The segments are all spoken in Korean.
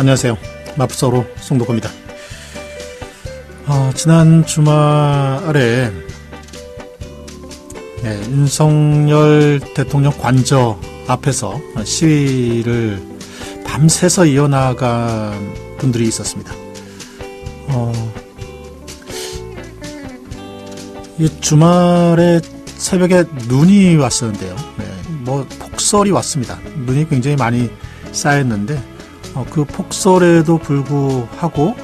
안녕하세요. 마프서로 송도구입니다. 지난 주말에 윤석열 대통령 관저 앞에서 시위를 밤새서 이어나간 분들이 있었습니다. 이 주말에 새벽에 눈이 왔었는데요. 폭설이 왔습니다. 눈이 굉장히 많이 쌓였는데 그 폭설에도 불구하고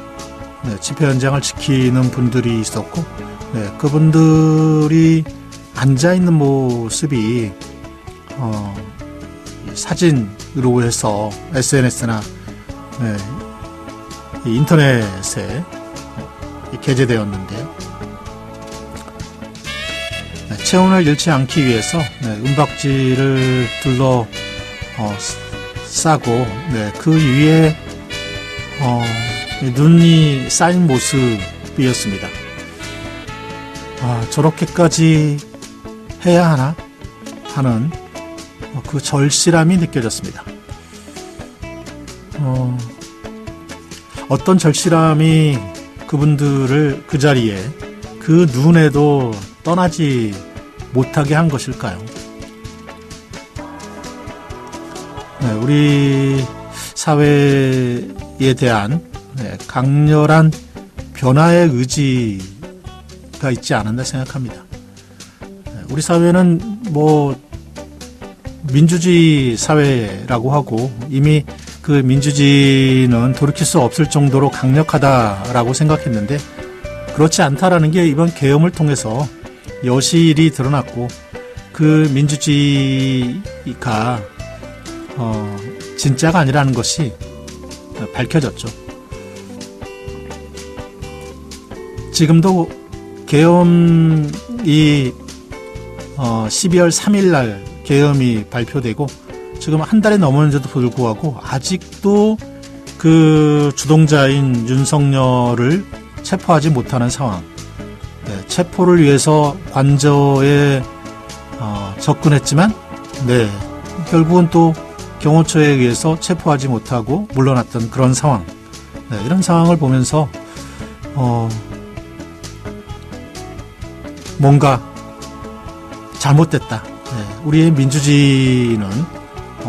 집회 현장을 지키는 분들이 있었고, 그분들이 앉아있는 모습이 사진으로 해서 SNS나 인터넷에 게재되었는데요. 체온을 잃지 않기 위해서 은박지를 둘러 싸고 그 위에 눈이 쌓인 모습이었습니다. 저렇게까지 해야 하나 하는 그 절실함이 느껴졌습니다. 어떤 절실함이 그분들을 그 자리에 그 눈에도 떠나지 못하게 한 것일까요? 우리 사회에 대한 강렬한 변화의 의지가 있지 않았나 생각합니다. 우리 사회는 민주주의 사회라고 하고 이미 그 민주주의는 돌이킬 수 없을 정도로 강력하다라고 생각했는데 그렇지 않다라는 게 이번 계엄을 통해서 여실히 드러났고 그 민주주의가 진짜가 아니라는 것이 밝혀졌죠. 지금도 계엄이 12월 3일 날 계엄이 발표되고 지금 한 달이 넘었는데도 불구하고 아직도 그 주동자인 윤석열을 체포하지 못하는 상황. 체포를 위해서 관저에 접근했지만 결국은 또 경호처에 의해서 체포하지 못하고 물러났던 그런 상황. 이런 상황을 보면서 뭔가 잘못됐다. 우리의 민주주의는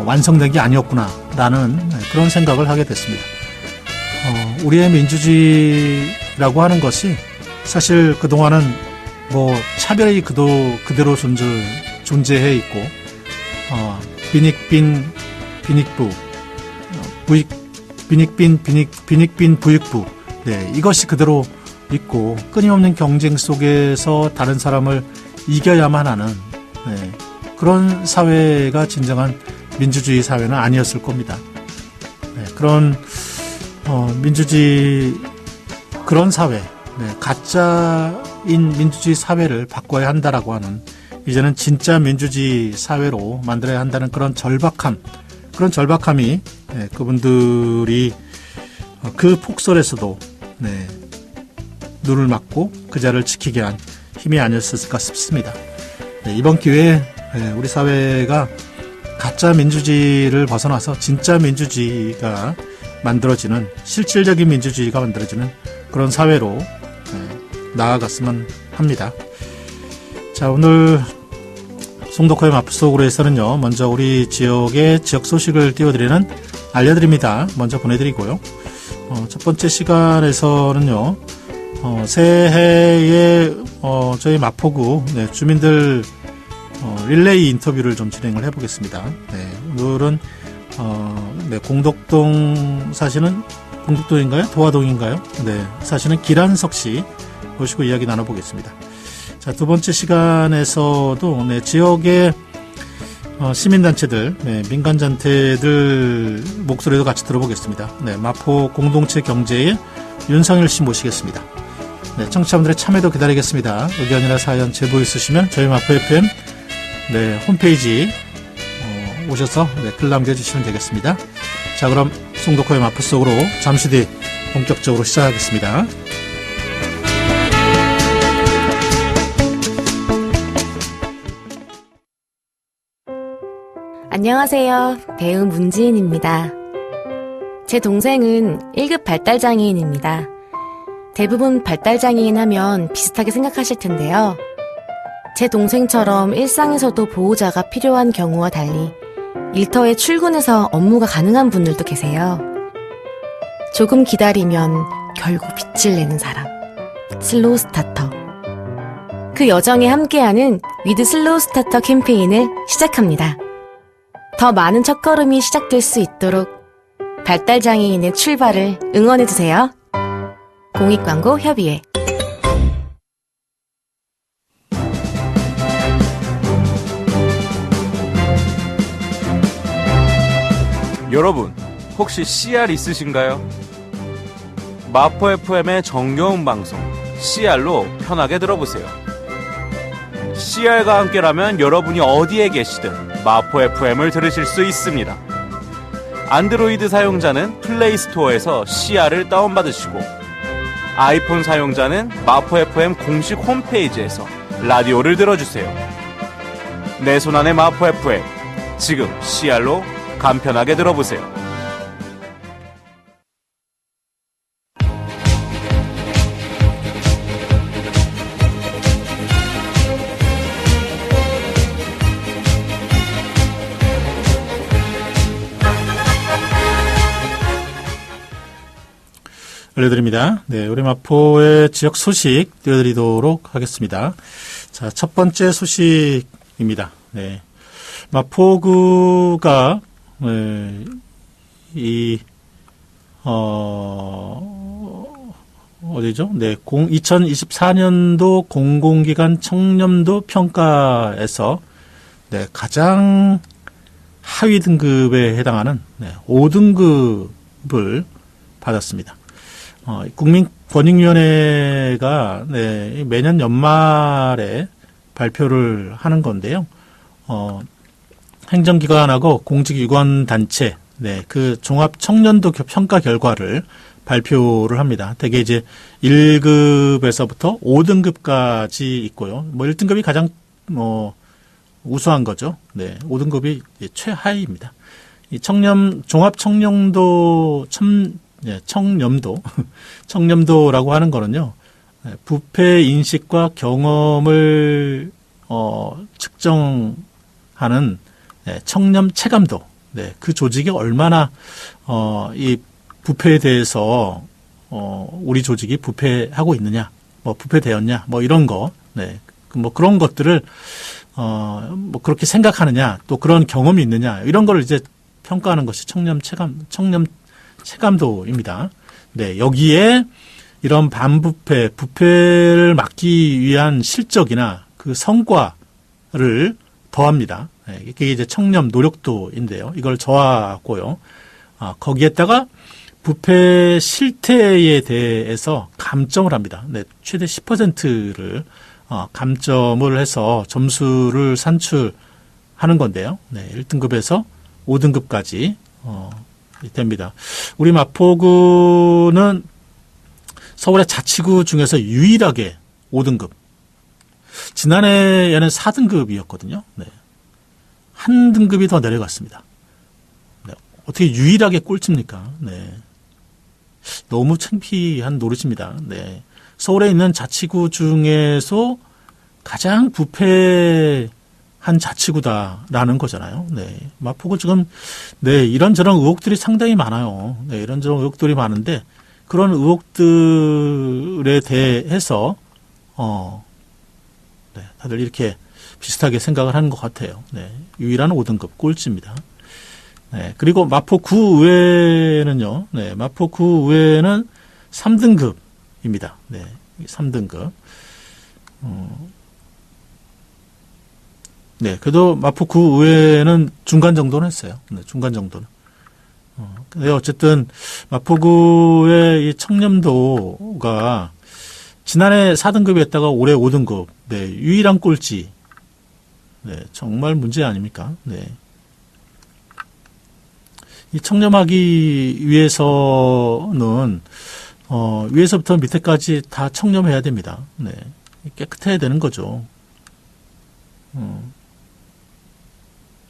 완성된 게 아니었구나라는 그런 생각을 하게 됐습니다. 우리의 민주주의라고 하는 것이 사실 그동안은 차별이 그대로 존재해 있고 빈익빈 부익부 이것이 그대로 있고 끊임없는 경쟁 속에서 다른 사람을 이겨야만 하는 그런 사회가 진정한 민주주의 사회는 아니었을 겁니다. 그런 민주주의 그런 사회 가짜인 민주주의 사회를 바꿔야 한다라고 하는 이제는 진짜 민주주의 사회로 만들어야 한다는 그런 절박함이 그분들이 그 폭설에서도 눈을 막고 그 자리를 지키게 한 힘이 아니었을까 싶습니다. 이번 기회에 우리 사회가 가짜 민주주의를 벗어나서 진짜 민주주의가 만들어지는 실질적인 민주주의가 만들어지는 그런 사회로 나아갔으면 합니다. 자, 오늘 송도코의 마프속으로에서는요, 먼저 우리 지역의 지역 소식을 알려드립니다. 먼저 보내드리고요. 첫 번째 시간에서는요, 새해에 저희 마포구 주민들 릴레이 인터뷰를 좀 진행을 해보겠습니다. 오늘은 공덕동 사시는 공덕동인가요? 도화동인가요? 사시는 기란석 씨 모시고 이야기 나눠보겠습니다. 자, 두 번째 시간에서도 지역의 시민단체들, 민간단체들 목소리도 같이 들어보겠습니다. 마포 공동체 경제의 윤성일 씨 모시겠습니다. 청취자분들의 참여도 기다리겠습니다. 의견이나 사연 제보 있으시면 저희 마포 FM 홈페이지 오셔서 글 남겨주시면 되겠습니다. 자, 그럼 송도코의 마포 속으로 잠시 뒤 본격적으로 시작하겠습니다. 안녕하세요. 배우 문지인입니다. 제 동생은 1급 발달장애인입니다. 대부분 발달장애인 하면 비슷하게 생각하실 텐데요. 제 동생처럼 일상에서도 보호자가 필요한 경우와 달리 일터에 출근해서 업무가 가능한 분들도 계세요. 조금 기다리면 결국 빛을 내는 사람, 슬로우 스타터. 그 여정에 함께하는 위드 슬로우 스타터 캠페인을 시작합니다. 더 많은 첫걸음이 시작될 수 있도록 발달장애인의 출발을 응원해주세요. 공익광고 협의회. 여러분, 혹시 CR 있으신가요? 마포 FM의 정겨운 방송 CR로 편하게 들어보세요. CR과 함께라면 여러분이 어디에 계시든 마포 FM을 들으실 수 있습니다. 안드로이드 사용자는 플레이스토어에서 CR을 다운받으시고 아이폰 사용자는 마포 FM 공식 홈페이지에서 라디오를 들어주세요. 내 손안의 마포 FM, 지금 CR로 간편하게 들어보세요. 알려드립니다. 네, 우리 마포의 지역 소식 띄워드리도록 하겠습니다. 자, 첫 번째 소식입니다. 네, 마포구가 어디죠? 네, 2024년도 공공기관 청렴도 평가에서 네, 가장 하위 등급에 해당하는 5등급을 받았습니다. 국민권익위원회가 네, 매년 연말에 발표를 하는 건데요. 행정기관하고 공직유관단체, 네, 그 종합 청년도 평가 결과를 발표를 합니다. 대개 이제 1급에서부터 5등급까지 있고요. 뭐 1등급이 가장 우수한 거죠. 네, 5등급이 최하위입니다. 이 종합 청렴도 청렴도라고 하는 거는요, 부패 인식과 경험을 측정하는 청렴 체감도, 네, 그 조직이 얼마나 이 부패에 대해서 우리 조직이 부패하고 있느냐, 뭐 부패되었냐, 뭐 이런 거, 네, 뭐 그런 것들을 뭐 그렇게 생각하느냐, 또 그런 경험이 있느냐, 이런 거를 이제 평가하는 것이 청렴 체감도입니다. 네, 여기에 이런 반부패, 부패를 막기 위한 실적이나 그 성과를 더합니다. 네, 이게 이제 청렴 노력도인데요. 이걸 더하고요. 거기에다가 부패 실태에 대해서 감점을 합니다. 네, 최대 10%를 감점을 해서 점수를 산출하는 건데요. 네, 1등급에서 5등급까지 됩니다. 우리 마포구는 서울의 자치구 중에서 유일하게 5등급. 지난해에는 4등급이었거든요. 네. 한 등급이 더 내려갔습니다. 네. 어떻게 유일하게 꼴찌입니까? 네. 너무 창피한 노릇입니다. 네. 서울에 있는 자치구 중에서 가장 부패한 자치구다라는 거잖아요. 네. 마포구 지금, 네, 이런저런 의혹들이 상당히 많아요. 네, 이런저런 의혹들이 많은데, 그런 의혹들에 대해서, 네, 다들 이렇게 비슷하게 생각을 하는 것 같아요. 네. 유일한 5등급 꼴찌입니다. 네. 그리고 마포구 의회는요, 네, 마포구 의회는 3등급입니다. 네. 3등급. 네, 그래도 마포구 의회는 중간 정도는 했어요. 네, 중간 정도는. 근데 어쨌든 마포구의 이 청렴도가 지난해 4등급이었다가 올해 5등급. 네, 유일한 꼴찌. 네, 정말 문제 아닙니까? 네. 이 청렴하기 위해서는 위에서부터 밑에까지 다 청렴해야 됩니다. 네, 깨끗해야 되는 거죠.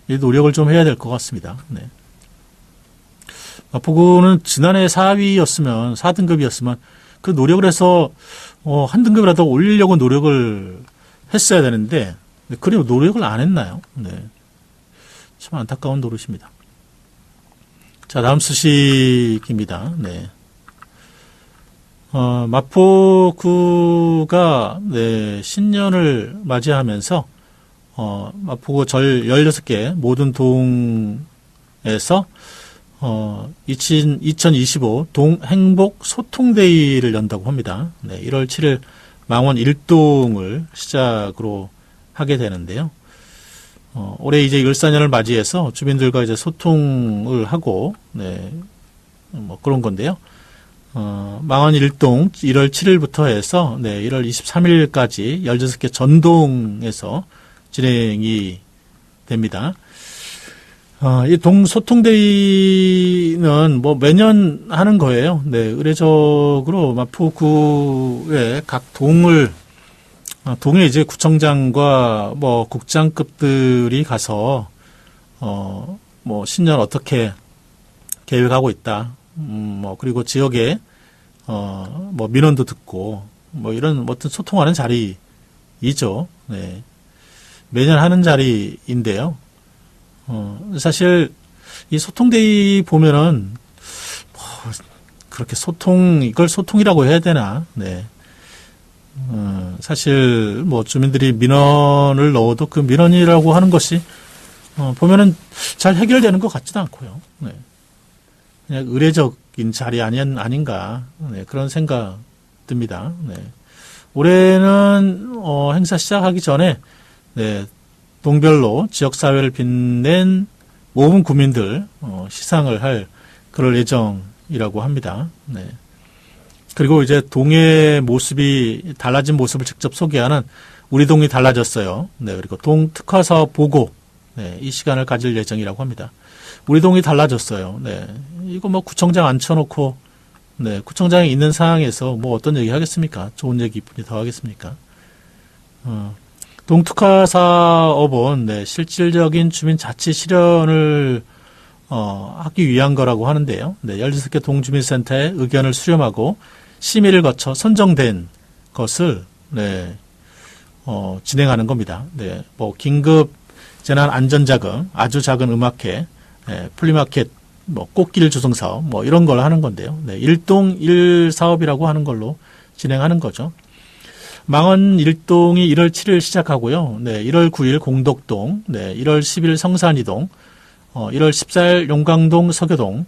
이 노력을 좀 해야 될 것 같습니다. 네. 마포구는 지난해 4위였으면, 4등급이었으면, 그 노력을 해서, 한 등급이라도 올리려고 노력을 했어야 되는데, 그래도 노력을 안 했나요? 네. 참 안타까운 노릇입니다. 자, 다음 소식입니다. 네. 마포구가, 네, 신년을 맞이하면서, 마포구 절 16개 모든 동에서, 2025 동행복 소통데이를 연다고 합니다. 네, 1월 7일 망원 1동을 시작으로 하게 되는데요. 올해 이제 을사년을 맞이해서 주민들과 이제 소통을 하고, 네, 뭐 그런 건데요. 망원 1동 1월 7일부터 해서, 네, 1월 23일까지 16개 전동에서 진행이 됩니다. 이 동소통데이는 뭐 매년 하는 거예요. 네, 의례적으로 마포구의 각 동에 이제 구청장과 뭐 국장급들이 가서, 뭐 신년 어떻게 계획하고 있다. 뭐 그리고 지역에, 뭐 민원도 듣고, 뭐 이런 어떤 소통하는 자리이죠. 네. 매년 하는 자리인데요. 사실, 이 소통데이 보면은, 그렇게 이걸 소통이라고 해야 되나, 네. 사실, 뭐, 주민들이 민원을 넣어도 그 민원이라고 하는 것이, 보면은 잘 해결되는 것 같지도 않고요. 네. 그냥 의례적인 자리 아닌가, 네. 그런 생각 듭니다. 네. 올해는, 행사 시작하기 전에, 네. 동별로 지역사회를 빛낸 모든 구민들 시상을 할 그럴 예정이라고 합니다. 네. 그리고 이제 동의 모습이 달라진 모습을 직접 소개하는 우리 동이 달라졌어요. 네. 그리고 동 특화사업 보고, 네. 이 시간을 가질 예정이라고 합니다. 우리 동이 달라졌어요. 네. 이거 뭐 구청장 앉혀놓고, 네. 구청장이 있는 상황에서 뭐 어떤 얘기 하겠습니까? 좋은 얘기뿐이 더 하겠습니까? 동특화 사업은, 네, 실질적인 주민 자치 실현을 하기 위한 거라고 하는데요. 네, 16개 동주민센터의 의견을 수렴하고 심의를 거쳐 선정된 것을, 네, 진행하는 겁니다. 네, 뭐 긴급 재난 안전 자금, 아주 작은 음악회, 네, 플리마켓, 뭐 꽃길 조성 사업, 뭐 이런 걸 하는 건데요. 네, 1동 1사업이라고 하는 걸로 진행하는 거죠. 망원 1동이 1월 7일 시작하고요. 네, 1월 9일 공덕동, 네, 1월 10일 성산이동, 1월 14일 용강동 서교동,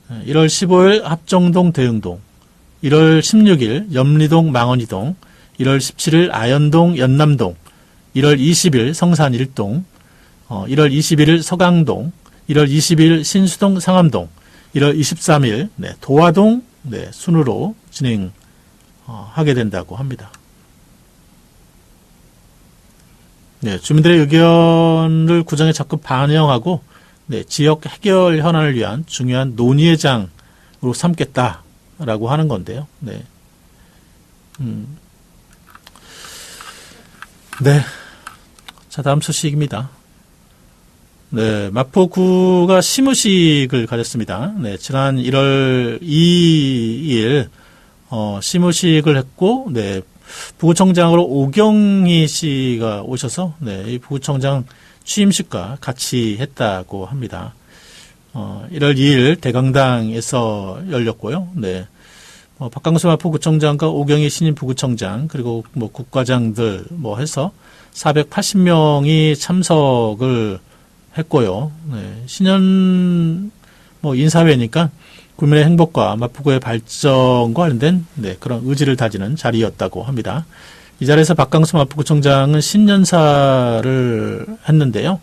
1월 15일 합정동 대흥동, 1월 16일 염리동 망원 2동, 1월 17일 아현동 연남동, 1월 20일 성산 1동, 1월 21일 서강동, 1월 20일 신수동 상암동, 1월 23일 네, 도화동 네, 순으로 진행하게 된다고 합니다. 네, 주민들의 의견을 구정에 적극 반영하고 네, 지역 해결 현안을 위한 중요한 논의의 장으로 삼겠다라고 하는 건데요. 네. 네. 자, 다음 소식입니다. 네, 마포구가 시무식을 가졌습니다. 네, 지난 1월 2일 시무식을 했고, 네, 부구청장으로 오경희 씨가 오셔서 네, 이 부구청장 취임식과 같이 했다고 합니다. 1월 2일 대강당에서 열렸고요. 네, 박강수 마포구청장과 오경희 신임 부구청장 그리고 뭐 국과장들 뭐 해서 480명이 참석을 했고요. 네, 신년 뭐 인사회니까 구민의 행복과 마포구의 발전과 관련된 네, 그런 의지를 다지는 자리였다고 합니다. 이 자리에서 박강수 마포구청장은 신년사를 했는데요.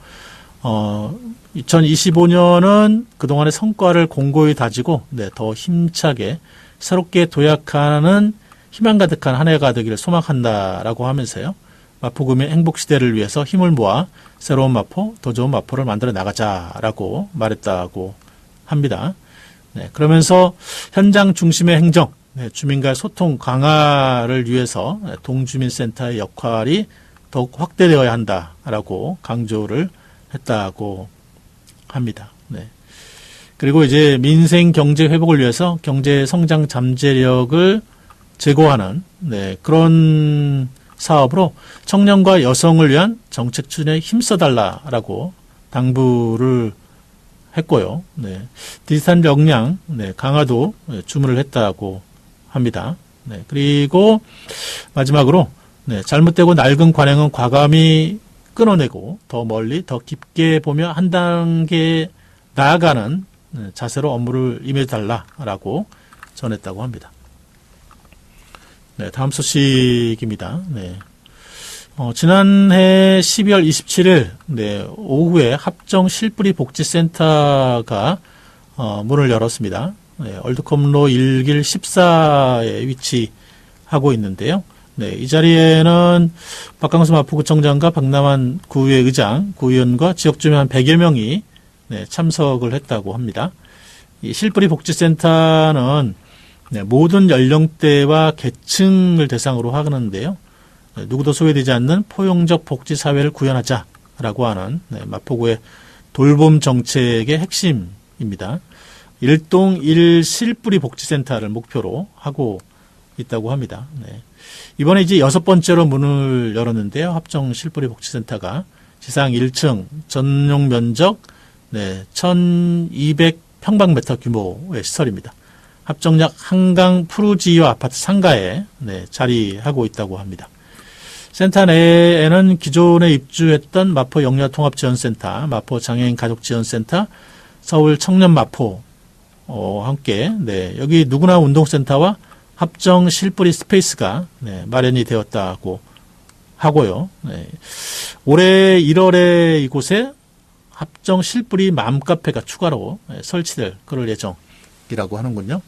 2025년은 그동안의 성과를 공고히 다지고 네, 더 힘차게 새롭게 도약하는 희망 가득한 한 해가 되기를 소망한다라고 하면서요. 마포구민 행복시대를 위해서 힘을 모아 새로운 마포, 더 좋은 마포를 만들어 나가자라고 말했다고 합니다. 네, 그러면서 현장 중심의 행정, 네, 주민과의 소통 강화를 위해서 동주민센터의 역할이 더욱 확대되어야 한다라고 강조를 했다고 합니다. 네. 그리고 이제 민생 경제 회복을 위해서 경제 성장 잠재력을 제고하는 네, 그런 사업으로 청년과 여성을 위한 정책 추진에 힘써달라라고 당부를 했고요. 네, 디지털 역량 네, 강화도 주문을 했다고 합니다. 네, 그리고 마지막으로 네, 잘못되고 낡은 관행은 과감히 끊어내고 더 멀리 더 깊게 보며 한 단계 나아가는 자세로 업무를 임해달라라고 전했다고 합니다. 네, 다음 소식입니다. 네. 지난해 12월 27일 네, 오후에 합정 실뿌리 복지센터가 문을 열었습니다. 네, 올드컴로 1길 14에 위치하고 있는데요. 네, 이 자리에는 박강수 마포구청장과 박남환 구의회 의장, 구의원과 지역 주민 한 100여 명이 네, 참석을 했다고 합니다. 이 실뿌리 복지센터는 네, 모든 연령대와 계층을 대상으로 하는데요. 네, 누구도 소외되지 않는 포용적 복지사회를 구현하자라고 하는 네, 마포구의 돌봄 정책의 핵심입니다. 일동 1실뿌리 복지센터를 목표로 하고 있다고 합니다. 네. 이번에 이제 6번째로 문을 열었는데요. 합정 실뿌리 복지센터가 지상 1층 전용 면적 네, 1200평방미터 규모의 시설입니다. 합정역 한강 푸르지오 아파트 상가에 네, 자리하고 있다고 합니다. 센터 내에는 기존에 입주했던 마포 영유아통합지원센터, 마포 장애인 가족지원센터, 서울 청년 마포 함께 네, 여기 누구나 운동센터와 합정 실뿌리 스페이스가 네, 마련이 되었다고 하고요. 네. 올해 1월에 이곳에 합정 실뿌리 맘카페가 추가로 설치될 그럴 예정이라고 하는군요.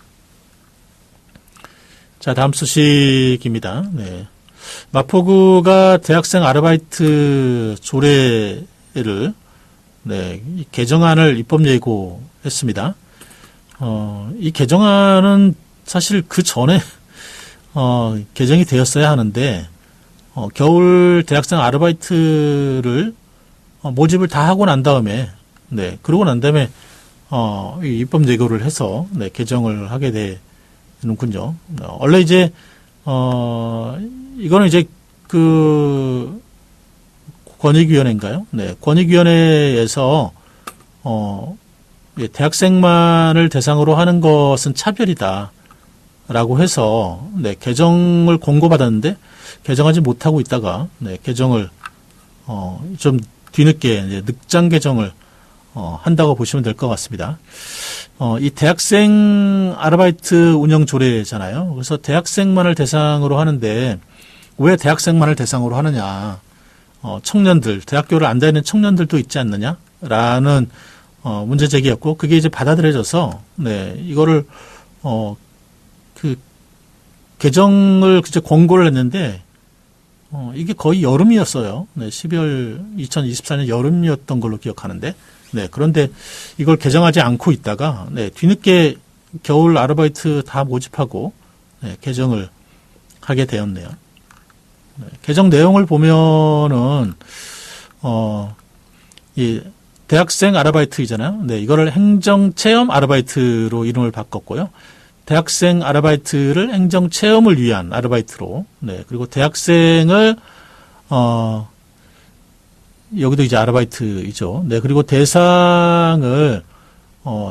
자, 다음 소식입니다. 네. 마포구가 대학생 아르바이트 조례를 네, 개정안을 입법 예고했습니다. 이 개정안은 사실 그 전에 개정이 되었어야 하는데 겨울 대학생 아르바이트를 모집을 다 하고 난 다음에 네, 그러고 난 다음에 이 입법 예고를 해서 네, 개정을 하게 되는군요. 원래 이제 이거는 이제 그 권익위원회인가요? 네, 권익위원회에서 대학생만을 대상으로 하는 것은 차별이다라고 해서 네, 개정을 공고받았는데 개정하지 못하고 있다가 네, 개정을 좀 뒤늦게 이제 늑장 개정을 한다고 보시면 될 것 같습니다. 이 대학생 아르바이트 운영 조례잖아요. 그래서 대학생만을 대상으로 하는데 왜 대학생만을 대상으로 하느냐? 청년들, 대학교를 안 다니는 청년들도 있지 않느냐라는 문제 제기였고 그게 이제 받아들여져서 네, 이거를 그 개정을 이제 권고를 했는데 이게 거의 여름이었어요. 네, 12월 2024년 여름이었던 걸로 기억하는데 네, 그런데 이걸 개정하지 않고 있다가 네, 뒤늦게 겨울 아르바이트 다 모집하고 네, 개정을 하게 되었네요. 네, 개정 내용을 보면은 이 대학생 아르바이트이잖아요. 네, 이거를 행정체험 아르바이트로 이름을 바꿨고요. 대학생 아르바이트를 행정체험을 위한 아르바이트로, 네, 그리고 대학생을, 여기도 이제 아르바이트이죠. 네, 그리고 대상을,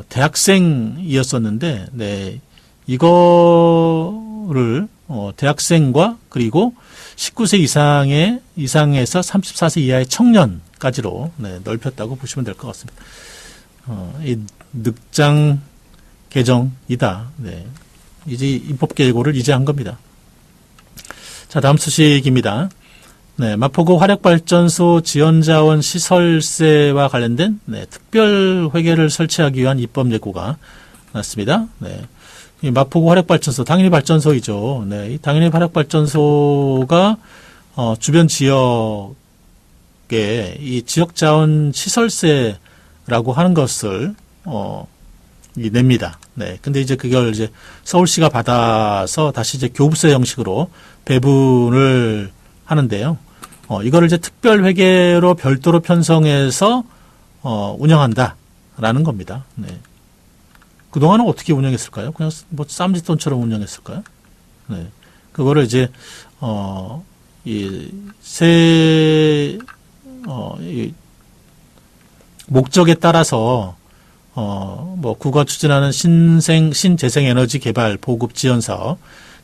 대학생이었었는데, 네, 이거를, 대학생과 그리고 19세 이상에서 34세 이하의 청년까지로, 네, 넓혔다고 보시면 될 것 같습니다. 이 늑장 개정이다. 네. 이제 입법 예고를 이제 한 겁니다. 자, 다음 소식입니다. 네, 마포구 화력발전소 지원자원 시설세와 관련된 네, 특별 회계를 설치하기 위한 입법 예고가 났습니다. 네. 이 마포구 화력발전소 당연히 발전소이죠. 네, 당연히 화력발전소가 주변 지역에 이 지역자원 시설세라고 하는 것을 냅니다. 네. 근데 이제 그걸 이제 서울시가 받아서 다시 이제 교부세 형식으로 배분을 하는데요. 이거를 이제 특별 회계로 별도로 편성해서 운영한다라는 겁니다. 네. 그동안은 어떻게 운영했을까요? 그냥 뭐 쌈짓돈처럼 운영했을까요? 네. 그거를 이제, 이 목적에 따라서, 뭐, 구가 추진하는 신재생 에너지 개발 보급 지원 사업,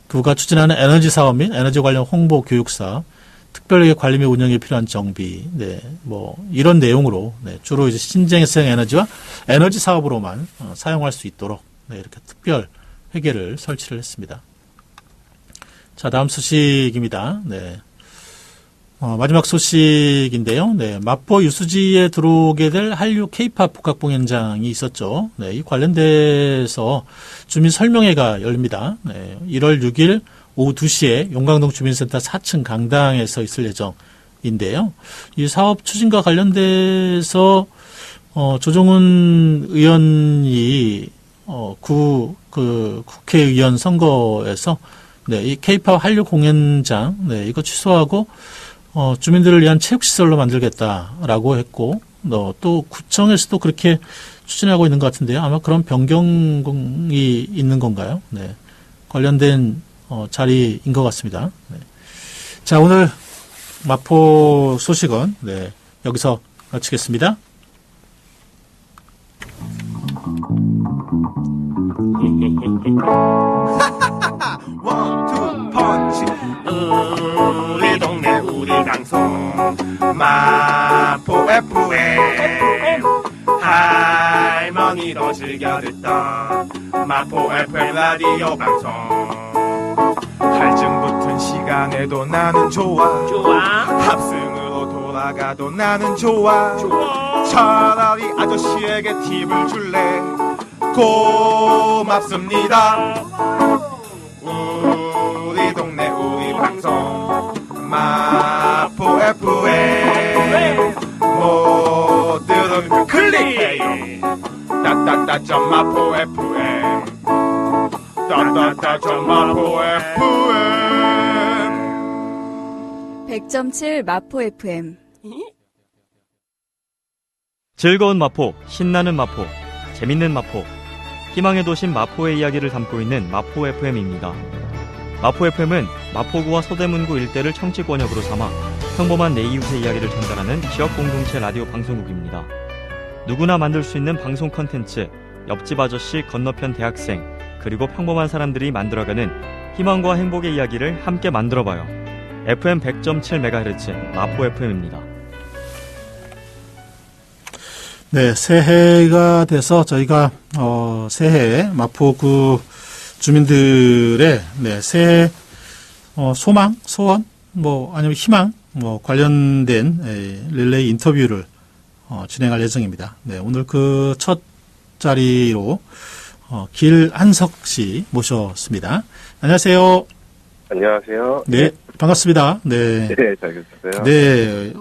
구가 추진하는 에너지 사업 및 에너지 관련 홍보 교육 사업, 특별하게 관리 및 운영에 필요한 정비, 네, 뭐, 이런 내용으로, 네, 주로 이제 신재생 에너지와 에너지 사업으로만 사용할 수 있도록, 네, 이렇게 특별 회계를 설치를 했습니다. 자, 다음 소식입니다. 네. 마지막 소식인데요. 네, 마포 유수지에 들어오게 될 한류 K-팝 북악봉 현장이 있었죠. 네, 이 관련돼서 주민 설명회가 열립니다. 네, 1월 6일 오후 2시에 용강동 주민센터 4층 강당에서 있을 예정인데요. 이 사업 추진과 관련돼서 조정훈 의원이 국회의원 선거에서 네, 이 K-팝 한류 공연장 네, 이거 취소하고 주민들을 위한 체육시설로 만들겠다라고 했고, 또 구청에서도 그렇게 추진하고 있는 것 같은데요. 아마 그런 변경이 있는 건가요? 네. 관련된 자리인 것 같습니다. 네. 자, 오늘 마포 소식은 네, 여기서 마치겠습니다. 원투 펀치 우리 동네 우리 방송 마포 FM 할머니도 즐겨 듣던 마포 FM 라디오 방송 갈증 붙은 시간에도 나는 좋아 합승으로 돌아가도 나는 좋아 차라리 아저씨에게 팁을 줄래 고맙습니다. 우리 동네 우리 방송 마포 FM 모두는 클릭해요. 따따따 마포 FM 따따따 마포 FM 100.7 마포 FM 즐거운 마포, 신나는 마포, 재밌는 마포, 희망의 도심 마포의 이야기를 담고 있는 마포 FM입니다. 마포 FM은 마포구와 서대문구 일대를 청취 권역으로 삼아 평범한 내 이웃의 이야기를 전달하는 지역 공동체 라디오 방송국입니다. 누구나 만들 수 있는 방송 컨텐츠, 옆집 아저씨, 건너편 대학생, 그리고 평범한 사람들이 만들어가는 희망과 행복의 이야기를 함께 만들어봐요. FM 100.7MHz 마포 FM입니다. 네, 새해가 돼서 저희가 새해 마포구 주민들의 네, 새해 소망, 소원, 뭐 아니면 희망, 뭐 관련된 릴레이 인터뷰를 진행할 예정입니다. 네, 오늘 그 첫 자리로 길한석 씨 모셨습니다. 안녕하세요. 안녕하세요. 네, 반갑습니다. 네, 네, 잘 계셨어요? 네,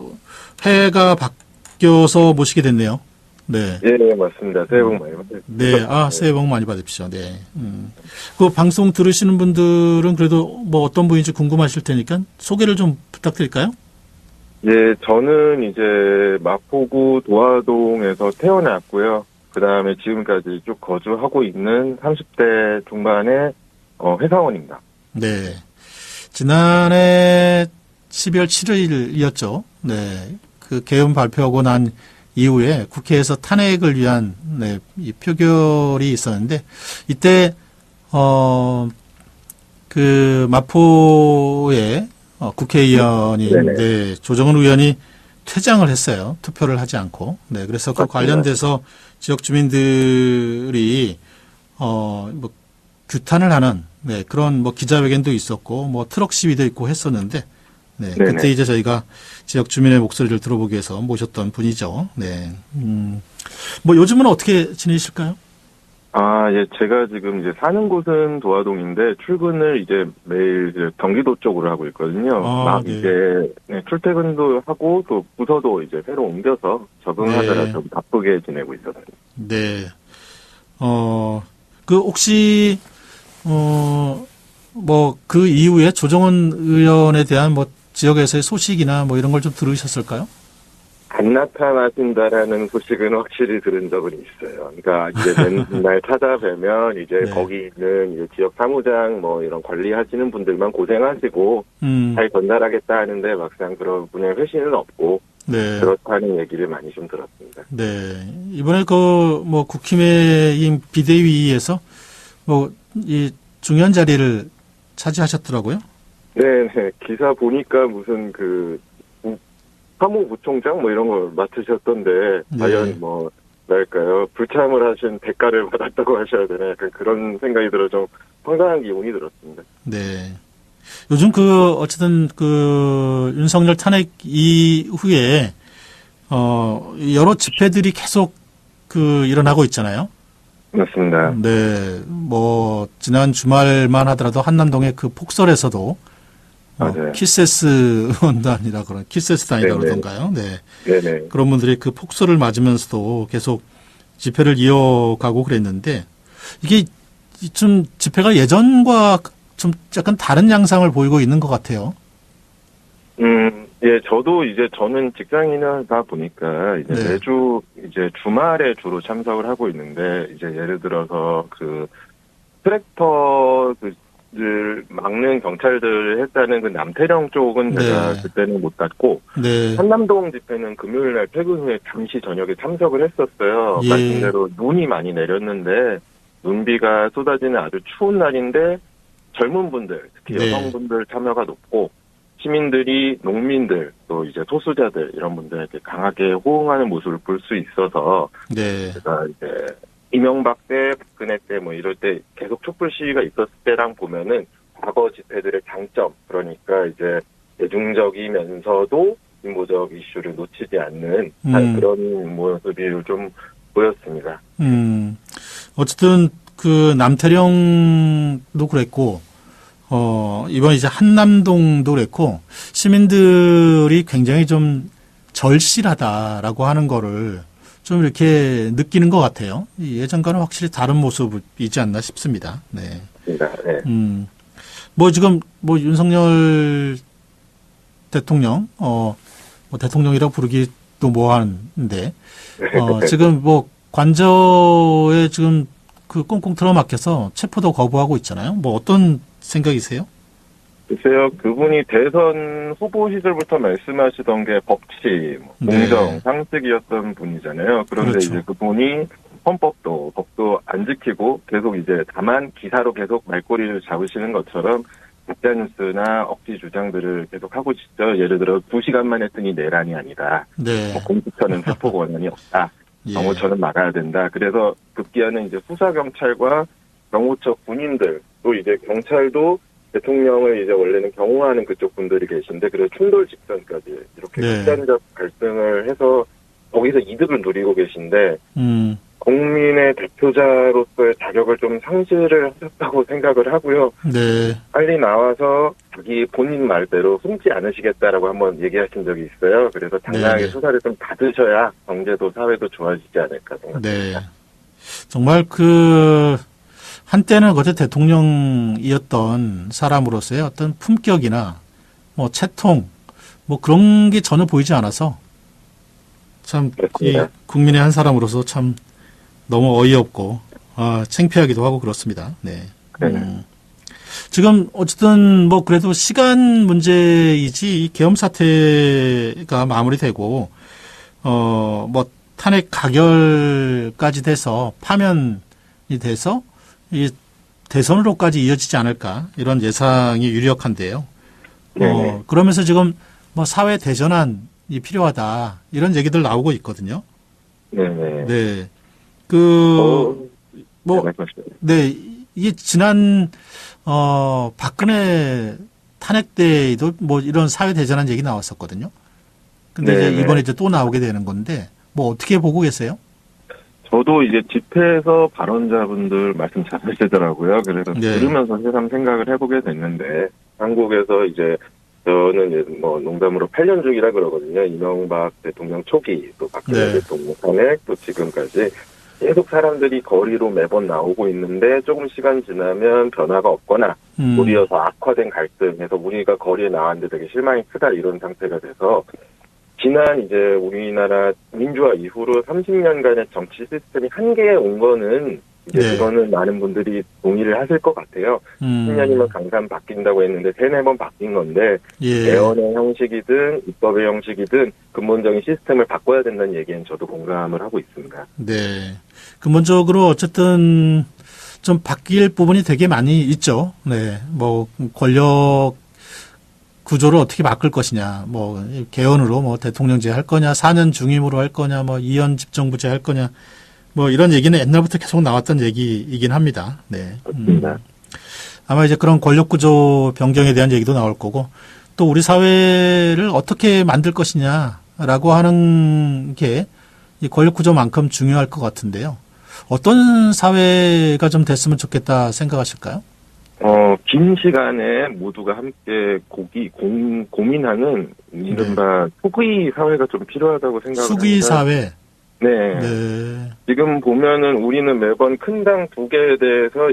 해가 바뀌어서 모시게 됐네요. 네. 예, 맞습니다. 새해 복 많이 받으세요. 네, 새해 복 많이 받으십시오. 네. 그 방송 들으시는 분들은 그래도 뭐 어떤 분인지 궁금하실 테니까 소개를 좀 부탁드릴까요? 예, 저는 이제 마포구 도화동에서 태어났고요. 그 다음에 지금까지 쭉 거주하고 있는 30대 중반의 회사원입니다. 네. 지난해 12월 7일이었죠. 네. 그 계엄 발표하고 난 이후에 국회에서 탄핵을 위한 네, 이 표결이 있었는데 이때 그 마포의 국회의원이 네, 조정은 의원이 퇴장을 했어요. 투표를 하지 않고. 네, 그래서 그 관련돼서 지역 주민들이 뭐 규탄을 하는 네, 그런 뭐 기자회견도 있었고 뭐 트럭 시위도 있고 했었는데 네, 그때 이제 저희가 지역 주민의 목소리를 들어보기 위해서 모셨던 분이죠. 네. 뭐 요즘은 어떻게 지내실까요? 아, 예, 제가 지금 이제 사는 곳은 도화동인데 출근을 이제 매일 이제 경기도 쪽으로 하고 있거든요. 막 네. 이제 네, 출퇴근도 하고 또 부서도 이제 새로 옮겨서 적응하느라 네. 좀 바쁘게 지내고 있어요. 네. 그 혹시 뭐 그 이후에 조정은 의원에 대한 뭐 지역에서의 소식이나 뭐 이런 걸 좀 들으셨을까요? 안 나타나신다라는 소식은 확실히 들은 적은 있어요. 그러니까 이제 맨날 찾아뵈면 이제 네. 거기 있는 이제 지역 사무장 뭐 이런 관리하시는 분들만 고생하시고 음, 잘 전달하겠다 하는데 막상 그런 분의 회신은 없고 네. 그렇다는 얘기를 많이 좀 들었습니다. 네. 이번에 뭐 국힘의힘 비대위에서 이 중요한 자리를 차지하셨더라고요. 네. 기사 보니까 무슨 사무부총장 뭐 이런 걸 맡으셨던데 네. 과연 뭐랄까요 불참을 하신 대가를 받았다고 하셔야 되나 약간 그런 생각이 들어 좀 황당한 기분이 들었습니다. 네. 요즘 어쨌든 윤석열 탄핵 이후에 여러 집회들이 계속 일어나고 있잖아요. 맞습니다. 네. 지난 주말만 하더라도 한남동의 폭설에서도 맞아요. 키세스 원단이라 키세스단이라 네네. 그러던가요? 네. 네네. 그런 분들이 폭설을 맞으면서도 계속 집회를 이어가고 그랬는데 이게 좀 집회가 예전과 좀 약간 다른 양상을 보이고 있는 것 같아요. 예, 저는 직장인이다 보니까 이제 네. 매주 이제 주말에 주로 참석을 하고 있는데 이제 예를 들어서 트랙터를 막는 경찰들 했다는 남태령 쪽은 제가 네. 그때는 못 갔고 네. 한남동 집회는 금요일 날 퇴근 후에 잠시 저녁에 참석을 했었어요. 예. 말씀대로 눈이 많이 내렸는데 눈비가 쏟아지는 아주 추운 날인데 젊은 분들, 특히 네. 여성분들 참여가 높고 시민들이 농민들 또 이제 소수자들 이런 분들에게 강하게 호응하는 모습을 볼 수 있어서 네. 제가 이제 이명박 때 박근혜 때 뭐 이럴 때 계속 촛불 시위가 있었을 때랑 보면은 과거 집회들의 장점 그러니까 이제 대중적이면서도 진보적 이슈를 놓치지 않는 그런 모습이 좀 보였습니다. 어쨌든 남태령도 그랬고 이번 이제 한남동도 그랬고 시민들이 굉장히 좀 절실하다라고 하는 거를 좀 이렇게 느끼는 것 같아요. 예전과는 확실히 다른 모습이지 않나 싶습니다. 네. 네. 지금 윤석열 대통령 대통령이라고 부르기도 뭐하는데 지금 관저에 지금 꽁꽁 틀어막혀서 체포도 거부하고 있잖아요. 어떤 생각이세요? 글쎄요, 그분이 대선 후보 시절부터 말씀하시던 게 법치, 공정, 네. 상식이었던 분이잖아요. 그런데 그렇죠. 이제 그분이 법도 안 지키고 계속 이제 다만 기사로 계속 말꼬리를 잡으시는 것처럼 가짜뉴스나 억지 주장들을 계속 하고 있죠. 예를 들어 2시간만 했더니 내란이 아니다. 네. 공수처는 세포 권한이 없다. 예. 경호처는 막아야 된다. 그래서 급기야는 이제 수사경찰과 경호처 군인들 또 이제 경찰도 대통령을 이제 원래는 경호하는 그쪽 분들이 계신데 그래서 충돌 직전까지 이렇게 네. 극단적 갈등을 해서 거기서 이득을 누리고 계신데 국민의 대표자로서의 자격을 좀 상실을 하셨다고 생각을 하고요. 네. 빨리 나와서 자기 본인 말대로 숨지 않으시겠다라고 한번 얘기하신 적이 있어요. 그래서 당당하게 네. 수사를 좀 받으셔야 경제도 사회도 좋아지지 않을까 생각합니다. 네. 정말 한때는 그때 대통령이었던 사람으로서의 어떤 품격이나 채통 그런 게 전혀 보이지 않아서 참 이 맞습니다. 국민의 한 사람으로서 참 너무 어이없고 창피하기도 하고 그렇습니다. 네. 지금 어쨌든 그래도 시간 문제이지 이 계엄 사태가 마무리되고 탄핵 가결까지 돼서 파면이 돼서 이 대선으로까지 이어지지 않을까 이런 예상이 유력한데요. 그러면서 지금 사회 대전환이 필요하다 이런 얘기들 나오고 있거든요. 네네. 네. 말씀하시죠. 네, 이게 지난 박근혜 탄핵 때에도 이런 사회 대전환 얘기 나왔었거든요. 근데 이제 네네. 이번에 이제 또 나오게 되는 건데 어떻게 보고 계세요? 저도 이제 집회에서 발언자분들 말씀 잘 하시더라고요. 그래서 네. 들으면서 새삼 생각을 해보게 됐는데 한국에서 이제 저는 이제 농담으로 8년 중이라 그러거든요. 이명박 대통령 초기 또 박근혜 네. 대통령 탄핵 또 지금까지 계속 사람들이 거리로 매번 나오고 있는데 조금 시간 지나면 변화가 없거나 도리어 더 악화된 갈등에서 우리가 거리에 나왔는데 되게 실망이 크다 이런 상태가 돼서 지난 이제 우리나라 민주화 이후로 30년간의 정치 시스템이 한계에 온 거는 이제 네. 그거는 많은 분들이 동의를 하실 것 같아요. 10년이면 강산 바뀐다고 했는데 3-4번 바뀐 건데 예. 대언의 형식이든 입법의 형식이든 근본적인 시스템을 바꿔야 된다는 얘기는 저도 공감을 하고 있습니다. 네. 근본적으로 어쨌든 좀 바뀔 부분이 되게 많이 있죠. 네. 뭐 권력 구조를 어떻게 바꿀 것이냐, 뭐 개헌으로 뭐 대통령제 할 거냐, 4년 중임으로 할 거냐, 뭐 2연 집정부제 할 거냐, 뭐 이런 얘기는 옛날부터 계속 나왔던 얘기이긴 합니다. 네. 그렇습니다. 아마 이제 그런 권력 구조 변경에 대한 얘기도 나올 거고, 또 우리 사회를 어떻게 만들 것이냐라고 하는 게 이 권력 구조만큼 중요할 것 같은데요. 어떤 사회가 좀 됐으면 좋겠다 생각하실까요? 긴 시간에 모두가 함께 고민하는 이른바 수구이 사회가 좀 필요하다고 생각합니다. 수기 사회. 네. 네. 지금 보면은 우리는 매번 큰 당 2개에 대해서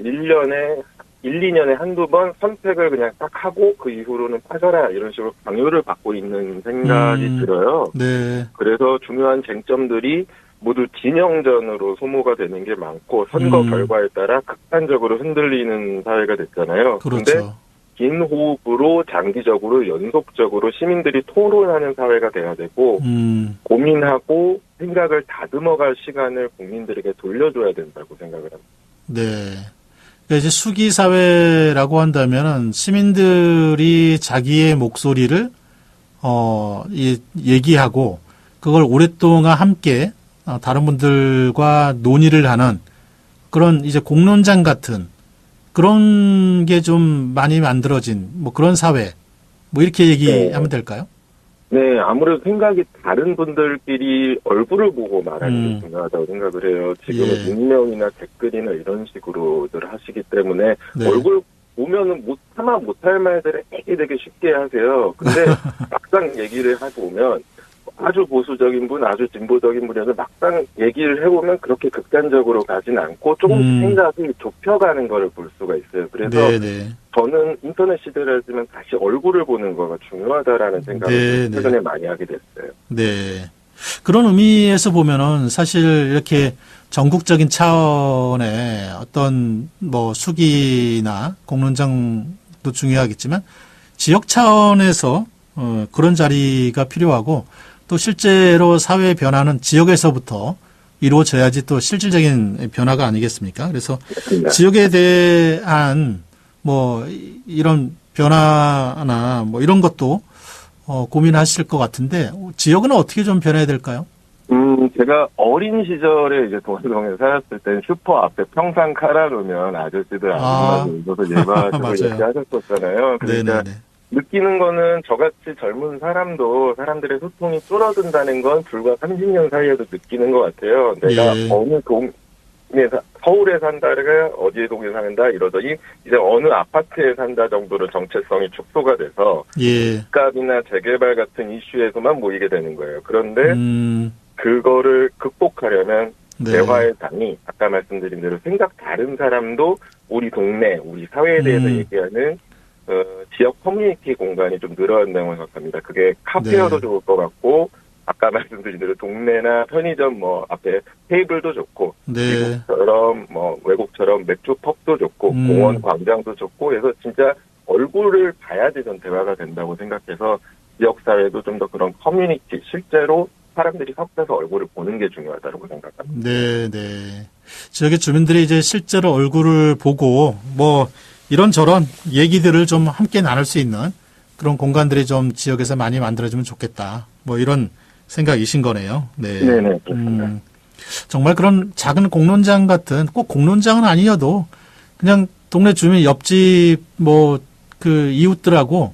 1-2년에 한두 번 선택을 그냥 딱 하고 그 이후로는 빠져라 이런 식으로 강요를 받고 있는 생각이 들어요. 네. 그래서 중요한 쟁점들이 모두 진영전으로 소모가 되는 게 많고 선거 결과에 따라 극단적으로 흔들리는 사회가 됐잖아요. 그런데 그렇죠. 긴 호흡으로 장기적으로 연속적으로 시민들이 토론하는 사회가 돼야 되고 고민하고 생각을 다듬어갈 시간을 국민들에게 돌려줘야 된다고 생각을 합니다. 네. 그러니까 이제 수기 사회라고 한다면은 시민들이 자기의 목소리를 얘기하고 그걸 오랫동안 함께 다른 분들과 논의를 하는 그런 이제 공론장 같은 그런 게 좀 많이 만들어진 뭐 그런 사회 뭐 이렇게 얘기하면 될까요? 네, 아무래도 생각이 다른 분들끼리 얼굴을 보고 말하는 게 중요하다고 생각을 해요. 지금은 예. 익명이나 댓글이나 이런 식으로들 하시기 때문에 네. 얼굴 보면은 차마 못할 말들을 되게 쉽게 하세요. 근데 막상 얘기를 해보면 아주 보수적인 분, 아주 진보적인 분이어서 막상 얘기를 해보면 그렇게 극단적으로 가진 않고 조금씩 생각이 좁혀가는 거를 볼 수가 있어요. 그래서 네네. 저는 인터넷 시대라지만 다시 얼굴을 보는 거가 중요하다라는 생각을 최근에 많이 하게 됐어요. 네. 그런 의미에서 보면은 사실 이렇게 전국적인 차원의 어떤 뭐 수기나 공론장도 중요하겠지만 지역 차원에서 그런 자리가 필요하고 또 실제로 사회 변화는 지역에서부터 이루어져야지 또 실질적인 변화가 아니겠습니까? 그래서 맞습니다. 지역에 대한 뭐 이런 변화나 뭐 이런 것도 고민하실 것 같은데 지역은 어떻게 좀 변해야 될까요? 제가 어린 시절에 이제 동해동에 살았을 땐 슈퍼 앞에 평상 깔아놓으면 아저씨들 아줌마들 있어서 예마하고 맞아요. 이렇게 하셨었잖아요. 그러니까 네네네. 느끼는 거는 저같이 젊은 사람도 사람들의 소통이 줄어든다는 건 불과 30년 사이에도 느끼는 것 같아요. 내가 예. 어느 서울에 산다가 어디에 동에 산다 이러더니 이제 어느 아파트에 산다 정도로 정체성이 축소가 돼서 예. 집값이나 재개발 같은 이슈에서만 모이게 되는 거예요. 그런데 그거를 극복하려면 네. 대화의 장이 아까 말씀드린 대로 생각 다른 사람도 우리 동네, 우리 사회에 대해서 얘기하는 지역 커뮤니티 공간이 좀 늘어야 된다고 생각합니다. 그게 카페여도 네. 좋을 것 같고 아까 말씀드린 대로 동네나 편의점 뭐 앞에 테이블도 좋고 네. 미국처럼 뭐 외국처럼 맥주 펍도 좋고 공원 광장도 좋고 해서 진짜 얼굴을 봐야지 전 대화가 된다고 생각해서 지역사회도 좀 더 그런 커뮤니티 실제로 사람들이 섞여서 얼굴을 보는 게 중요하다고 생각합니다. 네, 네. 지역의 주민들이 이제 실제로 얼굴을 보고 뭐 이런저런 얘기들을 좀 함께 나눌 수 있는 그런 공간들이 좀 지역에서 많이 만들어지면 좋겠다. 뭐 이런 생각이신 거네요. 네. 네네, 그렇습니다. 정말 그런 작은 공론장 같은 꼭 공론장은 아니어도 그냥 동네 주민 옆집 뭐 그 이웃들하고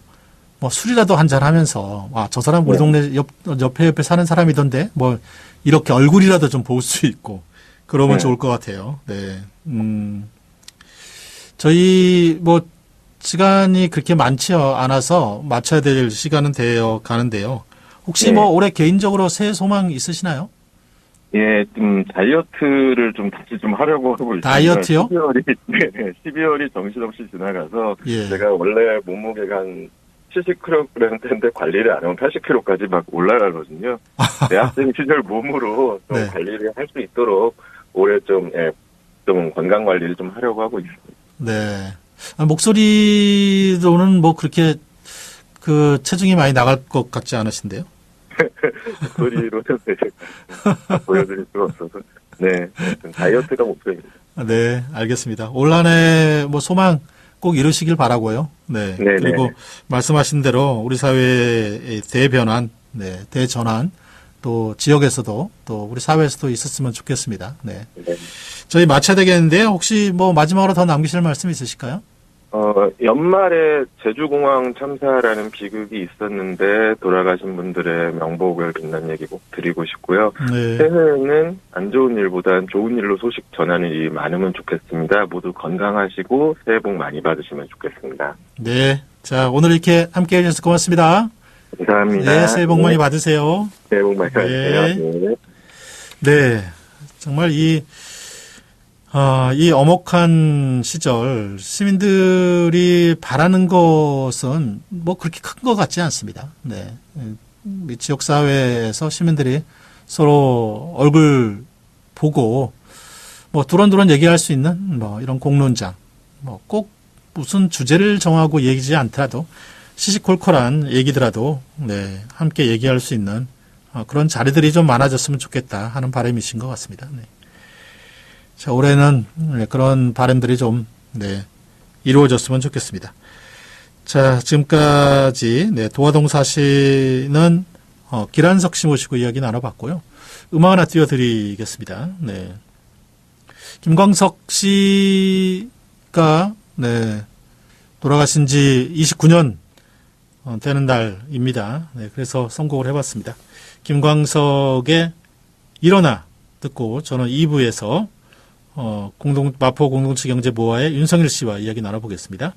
뭐 술이라도 한잔 하면서 저 사람 우리 동네 옆에 사는 사람이던데 뭐 이렇게 얼굴이라도 좀 볼 수 있고 그러면 좋을 것 같아요. 네. 저희 뭐 시간이 그렇게 많지 않아서 맞춰야 될 시간은 되어 가는데요. 혹시 뭐 올해 개인적으로 새해 소망 있으시나요? 예, 좀 다이어트를 좀 다시 좀 하려고 하고 있습니다. 다이어트요? 12월이 정신없이 지나가서 예. 제가 원래 몸무게가 한 70kg 때인데 관리를 안 하면 80kg까지 막 올라가거든요. 대학생 시절 몸으로 좀 네. 관리를 할 수 있도록 올해 좀 건강 관리를 좀 하려고 하고 있습니다. 네. 목소리로는 뭐 그렇게 그 체중이 많이 나갈 것 같지 않으신데요? 목소리로는 보여드릴 수가 없어서. 네. 좀 다이어트가 목표입니다. 네, 알겠습니다. 올 한 해 뭐 소망 꼭 이루시길 바라고요. 네. 네네. 그리고 말씀하신 대로 우리 사회의 대변환, 네, 대전환, 또 지역에서도 또 우리 사회에서도 있었으면 좋겠습니다. 네. 네. 저희 마쳐야 되겠는데요. 혹시 뭐 마지막으로 더 남기실 말씀 있으실까요? 연말에 제주공항 참사라는 비극이 있었는데 돌아가신 분들의 명복을 빛난 얘기 꼭 드리고 싶고요. 네. 새해에는 안 좋은 일보단 좋은 일로 소식 전하는 일이 많으면 좋겠습니다. 모두 건강하시고 새해 복 많이 받으시면 좋겠습니다. 네. 자, 오늘 이렇게 함께 해주셔서 고맙습니다. 감사합니다. 네, 새해 복 많이 받으세요. 새해 복 많이 받으세요. 네. 네. 네. 정말 이 엄혹한 시절 시민들이 바라는 것은 뭐 그렇게 큰 것 같지 않습니다. 네. 이 지역 사회에서 시민들이 서로 얼굴 보고 뭐 두런두런 얘기할 수 있는 뭐 이런 공론장, 뭐 꼭 무슨 주제를 정하고 얘기지 않더라도 시시콜콜한 얘기더라도 네, 함께 얘기할 수 있는 그런 자리들이 좀 많아졌으면 좋겠다 하는 바람이신 것 같습니다. 네. 자, 올해는 그런 바람들이 좀 이루어졌으면 좋겠습니다. 자, 지금까지 도화동 사시는 기란석 씨 모시고 이야기 나눠봤고요. 음악 하나 띄워드리겠습니다. 네. 김광석 씨가 돌아가신 지 29년 되는 날입니다. 네, 그래서 선곡을 해봤습니다. 김광석의 일어나 듣고 저는 2부에서 마포 공동체 경제모아의 윤성일 씨와 이야기 나눠보겠습니다.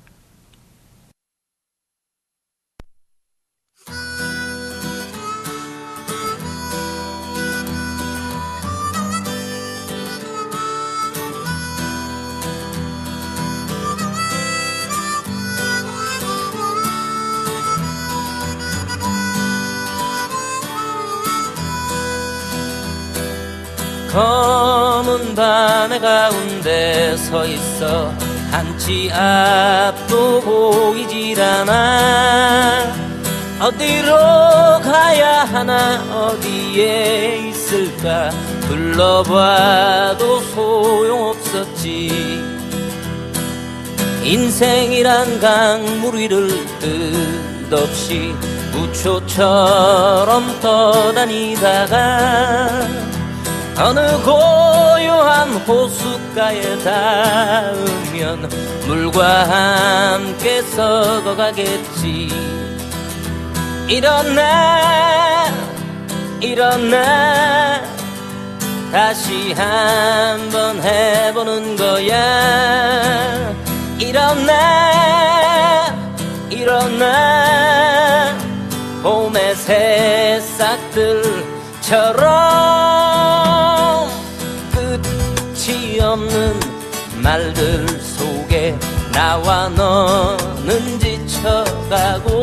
검은 밤의 가운데 서 있어 한치 앞도 보이질 않아. 어디로 가야 하나 어디에 있을까 불러봐도 소용없었지. 인생이란 강물 위를 끝없이 무초처럼 떠다니다가 어느 고요한 호숫가에 닿으면 물과 함께 썩어가겠지. 일어나 일어나 다시 한번 해보는 거야. 일어나 일어나 봄의 새싹들처럼 끝이 없는 말들 속에 나와 너는 지쳐가고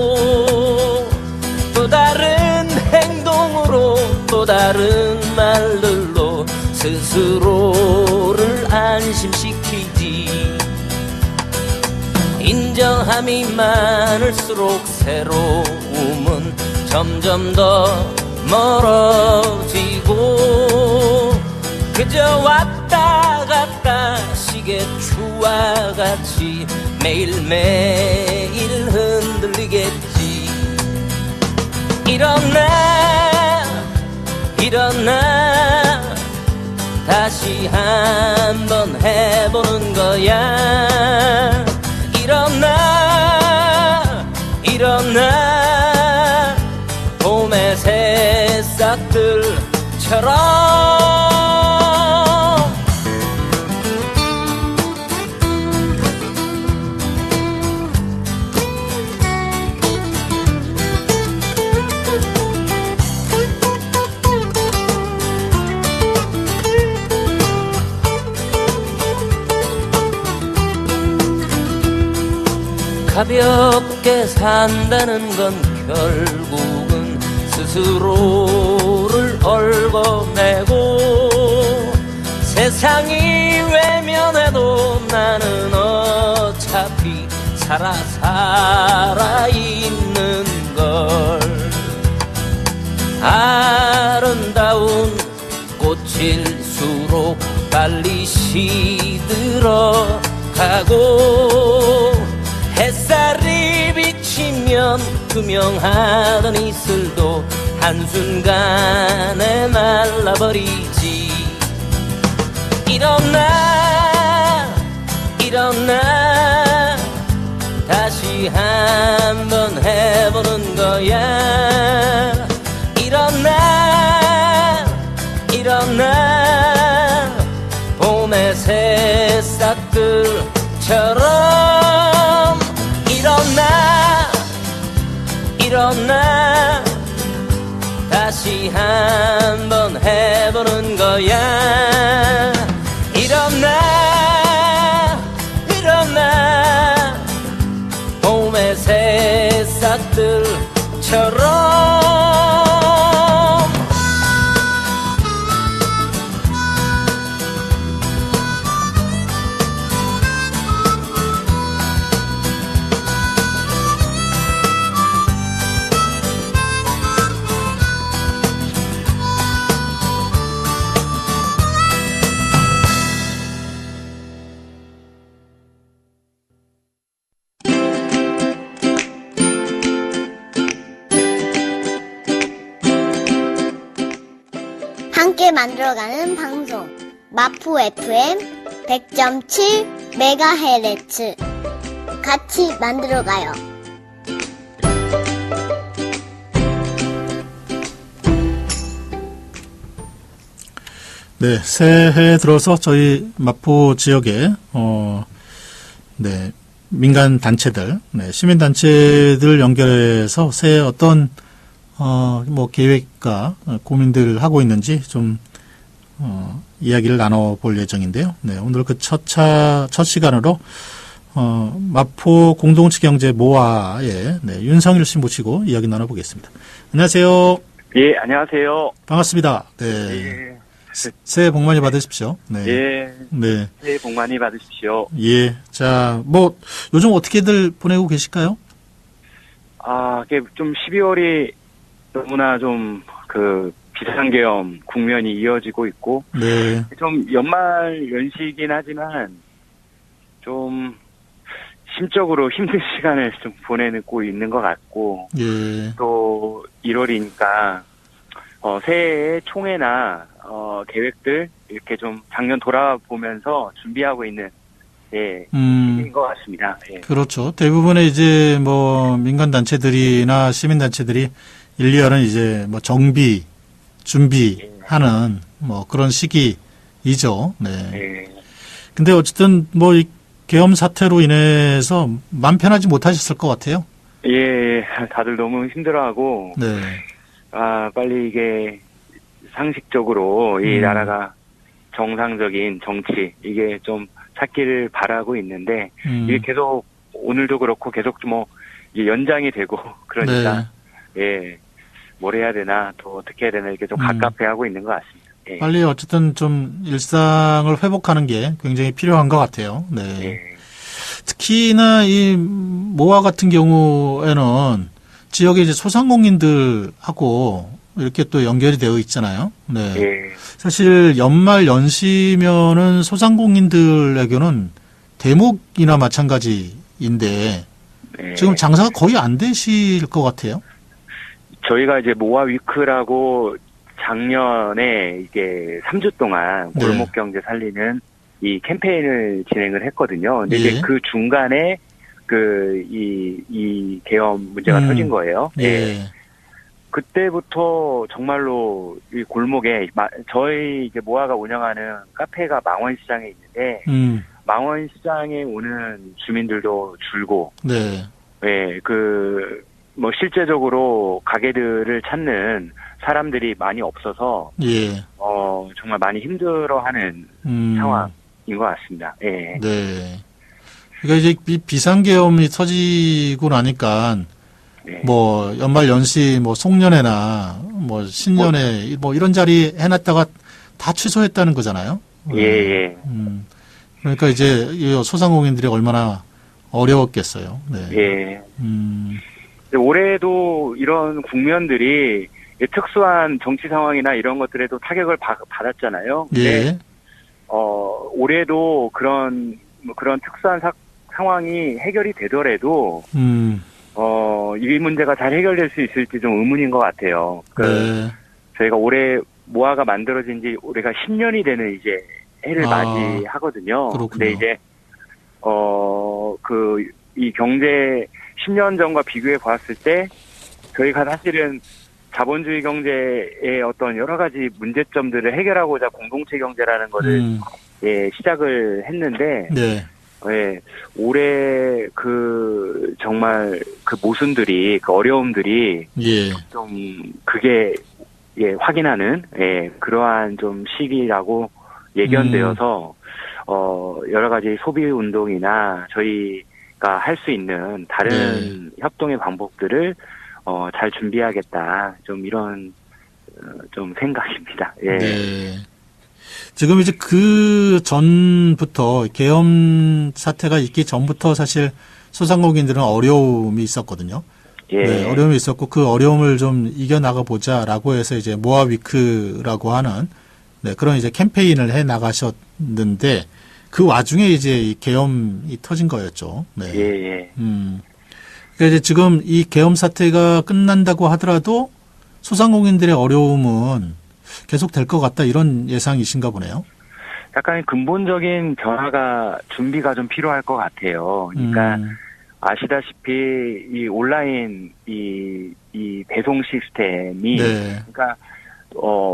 또 다른 행동으로 또 다른 말들로 스스로를 안심시키지. 인정함이 많을수록 새로움은 점점 더 멀어지고 그저 왔다 갔다 시계추와 같이 매일매일 흔들리겠지. 일어나 일어나 다시 한번 해보는 거야. 일어나 일어나 봄의 새싹들처럼. 가볍게 산다는 건 결국은 스스로를 얽어내고 세상이 외면해도 나는 어차피 살아있는 걸 아름다운 꽃일수록 빨리 시들어가고 햇살이 비치면 투명하던 이슬도 한순간에 말라버리지 일어나 다시 한번 해보는 거야 일어나 봄의 새싹들처럼 일어나 다시 한번 해보는 거야 일어나 봄의 새싹들처럼 함께 만들어가는 방송 마포 FM 100.7 MHz 같이 만들어가요. 네, 새해 들어서 저희 마포 지역에 민간 단체들, 시민 단체들 연결해서 새해 어떤 계획과 고민들을 하고 있는지 좀 이야기를 나눠볼 예정인데요. 네, 오늘 그 첫 시간으로 마포 공동체 경제 모아의 윤성일 씨 모시고 이야기 나눠보겠습니다. 안녕하세요. 예, 안녕하세요. 반갑습니다. 네. 예. 새해 복 많이 받으십시오. 네. 예. 네. 새해 복 많이 받으십시오. 예. 자, 요즘 어떻게들 보내고 계실까요? 좀 12월이 너무나 좀 비상계엄 국면이 이어지고 있고, 네. 좀 연말 연시이긴 하지만, 좀 심적으로 힘든 시간을 좀 보내고 있는 것 같고, 예. 또 1월이니까, 새해의 총회나, 계획들, 이렇게 좀 작년 돌아보면서 준비하고 있는, 시기인 것 같습니다. 예. 그렇죠. 대부분의 이제 민간단체들이나 시민단체들이 1, 2월은 이제 정비, 준비하는 그런 시기이죠. 네. 예. 근데 어쨌든 이 계엄 사태로 인해서 마음 편하지 못하셨을 것 같아요. 예, 다들 너무 힘들어하고, 네. 빨리 이게 상식적으로 이 나라가 정상적인 정치, 이게 좀 찾기를 바라고 있는데, 이게 계속, 오늘도 그렇고 계속 이게 연장이 되고, 그러니까, 예, 뭘 해야 되나, 또 어떻게 해야 되나, 이렇게 좀 갑갑해 하고 있는 것 같습니다. 예. 빨리 어쨌든 좀 일상을 회복하는 게 굉장히 필요한 것 같아요. 네. 예. 특히나 이 모아 같은 경우에는 지역에 이제 소상공인들하고 이렇게 또 연결이 되어 있잖아요. 네. 예. 사실 연말 연시면은 소상공인들에게는 대목이나 마찬가지인데 예. 지금 장사가 거의 안 되실 것 같아요. 저희가 이제 모아 위크라고 작년에 이게 3주 동안 골목 경제 살리는 이 캠페인을 진행을 했거든요. 근데 이제 그 중간에 이 계엄 문제가 터진 거예요. 예. 그때부터 정말로 이 골목에 저희 이제 모아가 운영하는 카페가 망원시장에 있는데 망원시장에 오는 주민들도 줄고, 네. 예, 실제적으로 가게들을 찾는 사람들이 많이 없어서, 예. 정말 많이 힘들어하는 상황인 것 같습니다. 예. 네. 그러니까 이제 비상계엄이 터지고 나니까 네. 뭐 연말 연시 뭐 송년회나 뭐 신년회 뭐 이런 자리 해놨다가 다 취소했다는 거잖아요. 예. 그러니까 이제 이 소상공인들이 얼마나 어려웠겠어요. 네. 예. 근데 올해도 이런 국면들이 특수한 정치 상황이나 이런 것들에도 타격을 받았잖아요. 근데 예. 올해도 그런 특수한 상황이 해결이 되더라도 이 문제가 잘 해결될 수 있을지 좀 의문인 것 같아요. 네. 저희가 올해 모아가 만들어진 지 올해가 10년이 되는 이제 해를 맞이하거든요. 그렇군요. 근데 이제 이 경제 10년 전과 비교해 보았을 때 저희가 사실은 자본주의 경제의 어떤 여러 가지 문제점들을 해결하고자 공동체 경제라는 거를 시작을 했는데 네. 예, 올해 정말 그 모순들이, 그 어려움들이 예. 좀 그게 확인하는 그러한 좀 시기라고 예견되어서 여러 가지 소비 운동이나 저희가 할 수 있는 다른 협동의 방법들을 잘 준비하겠다, 좀 이런 좀 생각입니다. 예. 네. 지금 이제 그 전부터 계엄 사태가 있기 전부터 사실 소상공인들은 어려움이 있었거든요. 예. 네, 어려움이 있었고 그 어려움을 좀 이겨나가 보자라고 해서 이제 모아위크라고 하는 그런 이제 캠페인을 해 나가셨는데 그 와중에 이제 이 계엄이 터진 거였죠. 네. 예. 그러니까 이제 지금 이 계엄 사태가 끝난다고 하더라도 소상공인들의 어려움은 계속 될 것 같다 이런 예상이신가 보네요. 약간 근본적인 변화가 준비가 좀 필요할 것 같아요. 그러니까 아시다시피 이 온라인 이 배송 시스템이 그러니까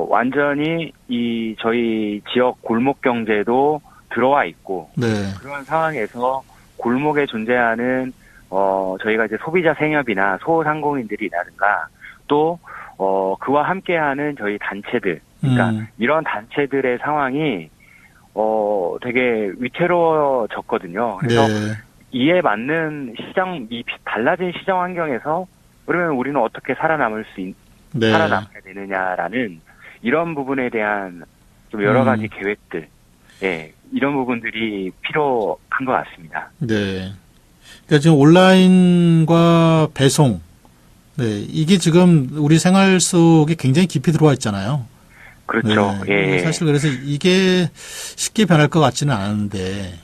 완전히 이 저희 지역 골목 경제도 들어와 있고 그런 상황에서 골목에 존재하는 저희가 이제 소비자 생협이나 소상공인들이라든가 또 그와 함께하는 저희 단체들, 그러니까 이런 단체들의 상황이 되게 위태로워졌거든요. 그래서 이에 맞는 이 달라진 시장 환경에서 그러면 우리는 어떻게 살아남게 되느냐라는 이런 부분에 대한 좀 여러 가지 계획들, 이런 부분들이 필요한 것 같습니다. 네. 그러니까 지금 온라인과 배송, 이게 지금 우리 생활 속에 굉장히 깊이 들어와 있잖아요. 그렇죠. 사실 그래서 이게 쉽게 변할 것 같지는 않은데,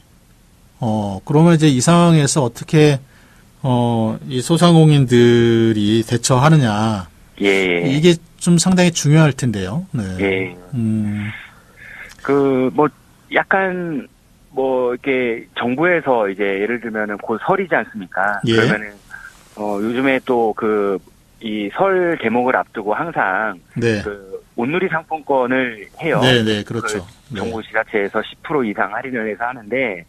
그러면 이제 이 상황에서 어떻게, 이 소상공인들이 대처하느냐. 이게 좀 상당히 중요할 텐데요. 네. 약간, 이렇게 정부에서 이제 예를 들면은 곧 설이지 않습니까? 그러면은, 요즘에 또 이 설 대목을 앞두고 항상 온누리 상품권을 해요. 그렇죠. 정부 지자체에서 10% 이상 할인을 해서 하는데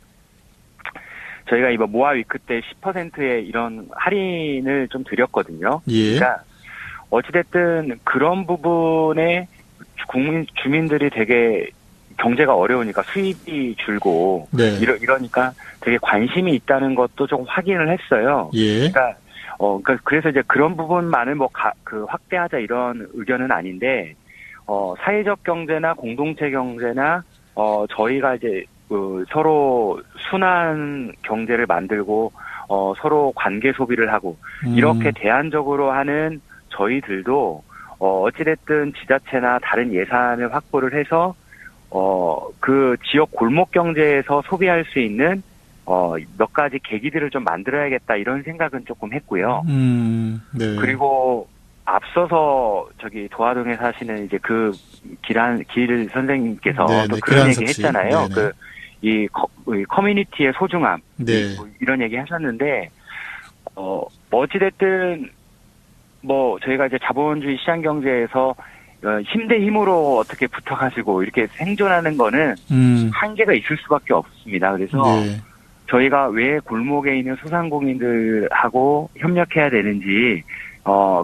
저희가 이번 모아위크 때 10%의 이런 할인을 좀 드렸거든요. 그러니까 어찌됐든 그런 부분에 주민들이 되게 경제가 어려우니까 수입이 줄고 이러니까 되게 관심이 있다는 것도 좀 확인을 했어요. 그러니까 그래서 이제 그런 부분만을 확대하자 이런 의견은 아닌데 사회적 경제나 공동체 경제나 저희가 이제 서로 순환 경제를 만들고 서로 관계 소비를 하고 이렇게 대안적으로 하는 저희들도 어찌됐든 지자체나 다른 예산을 확보를 해서 그 지역 골목 경제에서 소비할 수 있는 몇 가지 계기들을 좀 만들어야겠다 이런 생각은 조금 했고요. 그리고 앞서서 저기 도화동에 사시는 이제 길 선생님께서 또 그런 얘기 했잖아요. 이 커뮤니티의 소중함 이런 얘기 하셨는데 어찌됐든 저희가 이제 자본주의 시장 경제에서 힘 대 힘으로 어떻게 붙어가지고 이렇게 생존하는 거는 한계가 있을 수밖에 없습니다. 그래서 저희가 왜 골목에 있는 소상공인들하고 협력해야 되는지,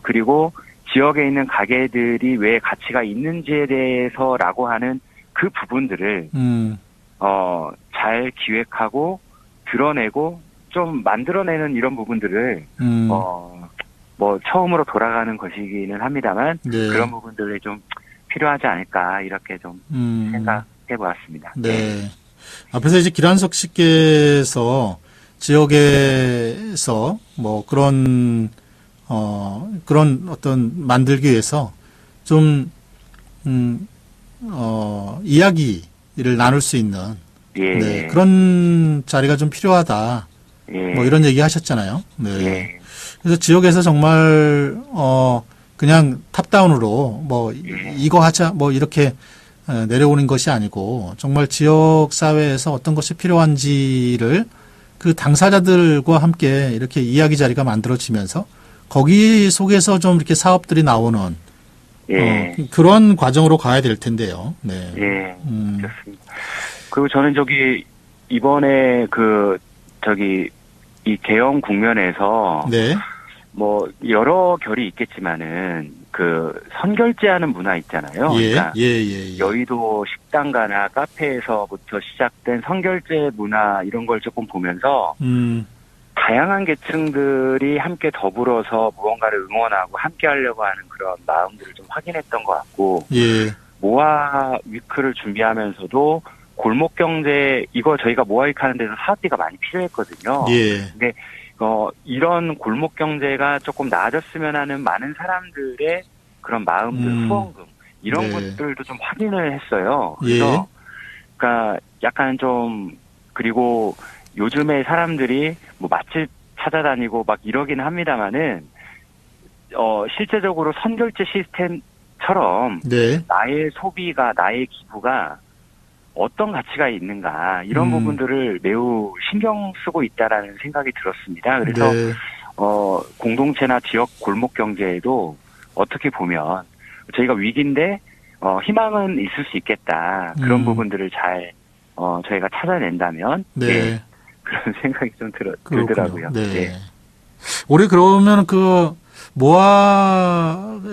그리고 지역에 있는 가게들이 왜 가치가 있는지에 대해서라고 하는 그 부분들을, 잘 기획하고 드러내고 좀 만들어내는 이런 부분들을 뭐 처음으로 돌아가는 것이기는 합니다만 네. 그런 부분들이 좀 필요하지 않을까 이렇게 좀 생각해 보았습니다. 네. 앞에서 이제 길한석 씨께서 지역에서 뭐 그런 어떤 만들기 위해서 좀 이야기를 나눌 수 있는 예. 네, 그런 자리가 좀 필요하다. 예. 뭐 이런 얘기 하셨잖아요. 네. 예. 그래서 지역에서 정말 그냥 탑다운으로 뭐 이거 하자 뭐 이렇게 내려오는 것이 아니고 정말 지역 사회에서 어떤 것이 필요한지를 그 당사자들과 함께 이렇게 이야기 자리가 만들어지면서 거기 속에서 좀 이렇게 사업들이 나오는 예. 그런 과정으로 가야 될 텐데요. 네. 예. 그렇습니다. 그리고 저는 이번에 이 개헌 국면에서 네. 뭐 여러 결이 있겠지만은 그 선결제하는 문화 있잖아요. 예. 그러니까 예. 여의도 식당가나 카페에서부터 시작된 선결제 문화 이런 걸 조금 보면서 다양한 계층들이 함께 더불어서 무언가를 응원하고 함께 하려고 하는 그런 마음들을 좀 확인했던 것 같고 예. 모아 위크를 준비하면서도 골목 경제 이거 저희가 모아 위크 하는 데서 사업비가 많이 필요했거든요. 예. 근데 이런 골목 경제가 조금 나아졌으면 하는 많은 사람들의 그런 마음들, 후원금 이런 네. 것들도 좀 확인을 했어요. 그래서 그러니까 약간 좀 그리고 요즘에 사람들이 뭐 맛집 찾아다니고 막 이러긴 합니다만은 실제적으로 선결제 시스템처럼 네. 나의 소비가 나의 기부가 어떤 가치가 있는가 이런 부분들을 매우 신경 쓰고 있다라는 생각이 들었습니다. 그래서 네. 공동체나 지역 골목 경제에도 어떻게 보면 저희가 위기인데 희망은 있을 수 있겠다 그런 부분들을 잘 저희가 찾아낸다면 네. 예, 그런 생각이 좀 들더라고요. 네. 예. 우리 그러면 그 모아에서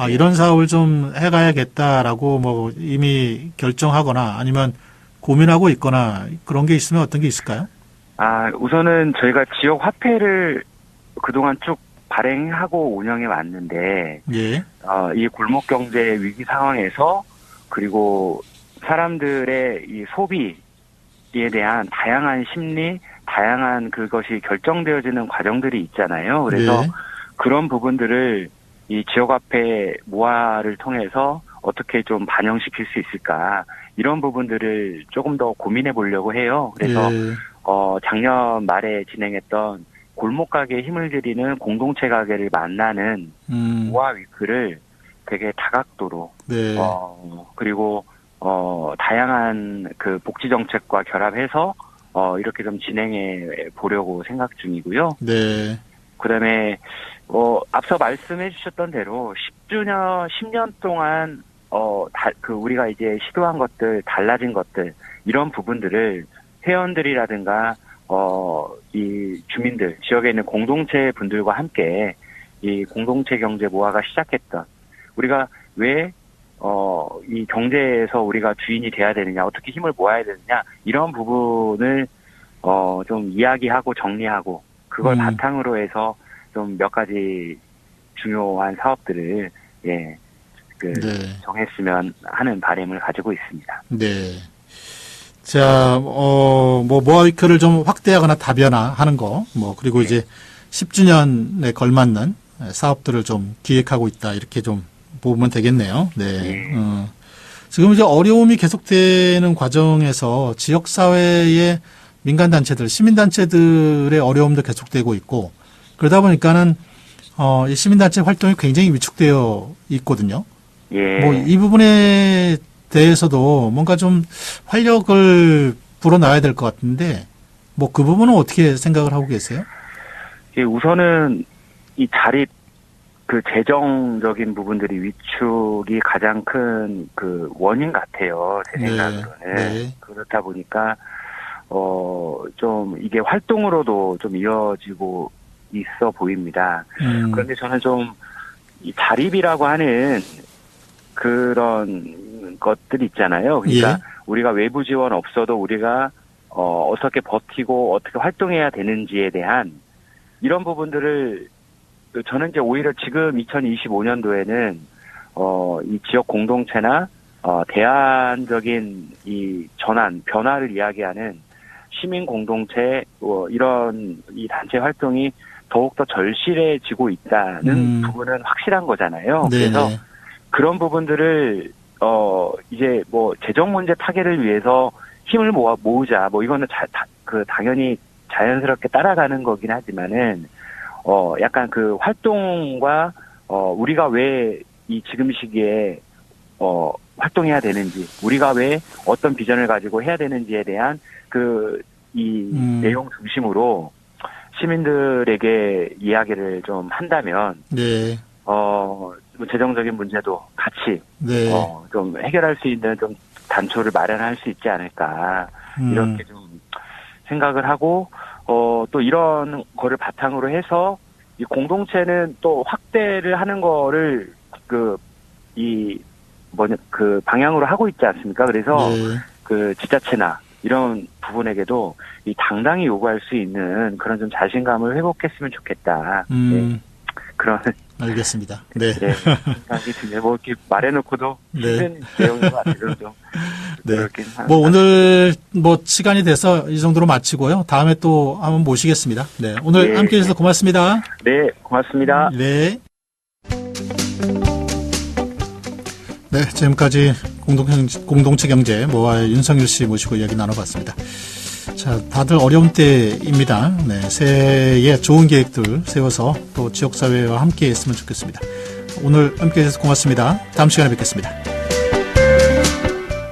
이런 사업을 좀 해가야겠다라고 뭐 이미 결정하거나 아니면 고민하고 있거나 그런 게 있으면 어떤 게 있을까요? 우선은 저희가 지역 화폐를 그동안 쭉 발행하고 운영해 왔는데, 예. 이 골목 경제 위기 상황에서 그리고 사람들의 이 소비에 대한 다양한 심리, 다양한 그것이 결정되어지는 과정들이 있잖아요. 그래서 네. 그런 부분들을 이 지역화폐 모아를 통해서 어떻게 좀 반영시킬 수 있을까 이런 부분들을 조금 더 고민해 보려고 해요. 그래서 예. 작년 말에 진행했던 골목 가게에 힘을 들이는 공동체 가게를 만나는 모아 위크를 되게 다각도로 네. 그리고 다양한 그 복지 정책과 결합해서 이렇게 좀 진행해 보려고 생각 중이고요. 네. 그다음에 앞서 말씀해 주셨던 대로 10년 동안 우리가 이제 시도한 것들, 달라진 것들 이런 부분들을 회원들이라든가 이 주민들, 지역에 있는 공동체 분들과 함께 이 공동체 경제 모아가 시작했던 우리가 왜 이 경제에서 우리가 주인이 돼야 되느냐, 어떻게 힘을 모아야 되느냐 이런 부분을 좀 이야기하고 정리하고 그걸 바탕으로 해서 좀 몇 가지 중요한 사업들을 네. 정했으면 하는 바람을 가지고 있습니다. 네. 자, 모아위크를 좀 확대하거나 다변화하는 거, 그리고 이제 10주년에 걸맞는 사업들을 좀 기획하고 있다, 이렇게 좀 보면 되겠네요. 네. 지금 이제 어려움이 계속되는 과정에서 지역사회의 민간단체들, 시민단체들의 어려움도 계속되고 있고, 그러다 보니까는, 이 시민단체 활동이 굉장히 위축되어 있거든요. 예. 이 부분에 대해서도 뭔가 좀 활력을 불어넣어야 될 것 같은데, 그 부분은 어떻게 생각을 하고 계세요? 예, 우선은 이 자립, 그 재정적인 부분들이 위축이 가장 큰 그 원인 같아요. 제 생각으로는. 네. 그렇다 보니까, 좀 이게 활동으로도 좀 이어지고 있어 보입니다. 그런데 저는 좀 이 자립이라고 하는 그런 것들 있잖아요. 그러니까 우리가 외부 지원 없어도 우리가 어떻게 버티고 어떻게 활동해야 되는지에 대한 이런 부분들을 저는 이제 오히려 지금 2025년도에는 이 지역 공동체나 대안적인 이 변화를 이야기하는 시민 공동체 이런 이 단체 활동이 더욱더 절실해지고 있다는 부분은 확실한 거잖아요. 네네. 그래서 그런 부분들을 이제 뭐 재정 문제 타개를 위해서 힘을 모으자 뭐 이거는 당연히 자연스럽게 따라가는 거긴 하지만은 약간 그 활동과 우리가 왜 이 지금 시기에 활동해야 되는지, 우리가 왜 어떤 비전을 가지고 해야 되는지에 대한 내용 중심으로 시민들에게 이야기를 좀 한다면, 네. 뭐 재정적인 문제도 같이, 네. 좀 해결할 수 있는 좀 단초를 마련할 수 있지 않을까, 이렇게 좀 생각을 하고, 또 이런 거를 바탕으로 해서, 이 공동체는 또 확대를 하는 거를, 방향으로 하고 있지 않습니까? 그래서, 네. 지자체나 이런 부분에게도 이 당당히 요구할 수 있는 그런 좀 자신감을 회복했으면 좋겠다. 네. 그런. 알겠습니다. 네. 네. 생각이 드네요. 뭐 이렇게 말해놓고도 힘든 내용인 것 같아요. 좀. 네. 뭐 오늘 뭐 시간이 돼서 이 정도로 마치고요. 다음에 또 한번 모시겠습니다. 네. 오늘 함께 해주셔서 고맙습니다. 네. 고맙습니다. 네. 네, 지금까지 공동체 경제 모아의 윤석일 씨 모시고 이야기 나눠봤습니다. 자, 다들 어려운 때입니다. 네, 새해에 좋은 계획들 세워서 또 지역사회와 함께 했으면 좋겠습니다. 오늘 함께 해주셔서 고맙습니다. 다음 시간에 뵙겠습니다.